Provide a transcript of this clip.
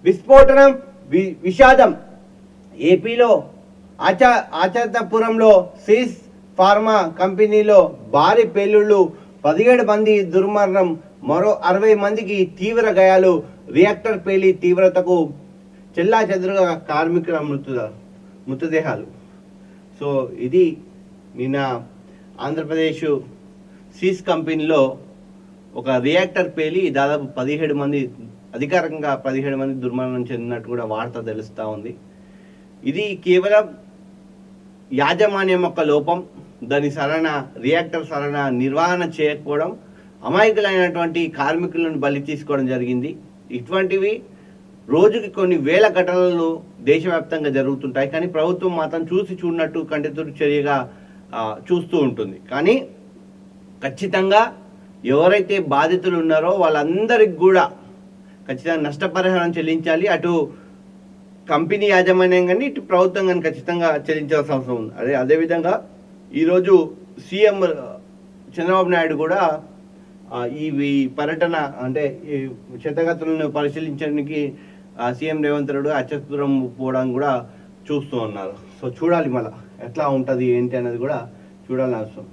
విస్ఫోటనం, విషాదం. ఏపీలో ఆచార్యపురంలో Cs pharma కంపెనీలో భారీ పేలుళ్లు, 17 మంది దుర్మరణం, మరో 60 మందికి తీవ్ర గాయాలు. రియాక్టర్ పేలి తీవ్రతకు చెల్లాచెదురుగా కార్మికుల మృతదేహాలు. సో ఇది నిన్న ఆంధ్రప్రదేశ్ సీస్ కంపెనీలో ఒక రియాక్టర్ పేలి దాదాపు 17 మంది, అధికారికంగా 17 మంది దుర్మరణం చెందినట్టు కూడా వార్త తెలుస్తూ ఉంది. ఇది కేవలం యాజమాన్యం యొక్క లోపం, దాని సరైన రియాక్టర్ సరైన నిర్వహణ చేయకపోవడం, అమాయకులైనటువంటి కార్మికులను బలి తీసుకోవడం జరిగింది. ఇటువంటివి రోజుకి కొన్ని వేల ఘటనలు దేశవ్యాప్తంగా జరుగుతుంటాయి. కానీ ప్రభుత్వం మాత్రం చూసి చూడనట్టు కంటితుడు చర్యగా చూస్తూ ఉంటుంది. కానీ ఖచ్చితంగా ఎవరైతే బాధితులు ఉన్నారో వాళ్ళందరికీ కూడా ఖచ్చితంగా నష్టపరిహారం చెల్లించాలి. అటు కంపెనీ యాజమాన్యం కానీ ఇటు ప్రభుత్వం కానీ ఖచ్చితంగా చెల్లించాల్సిన అవసరం ఉంది. అదేవిధంగా ఈరోజు సీఎం చంద్రబాబు నాయుడు కూడా ఈ పర్యటన అంటే ఈ క్షతగాత్రులను పరిశీలించడానికి సీఎం రేవంత్ రెడ్డి అచ్యుతపురం పోవడం కూడా చూస్తూ ఉన్నారు. సో చూడాలి మళ్ళీ ఎట్లా ఉంటుంది ఏంటి అనేది కూడా చూడాలని అవసరం.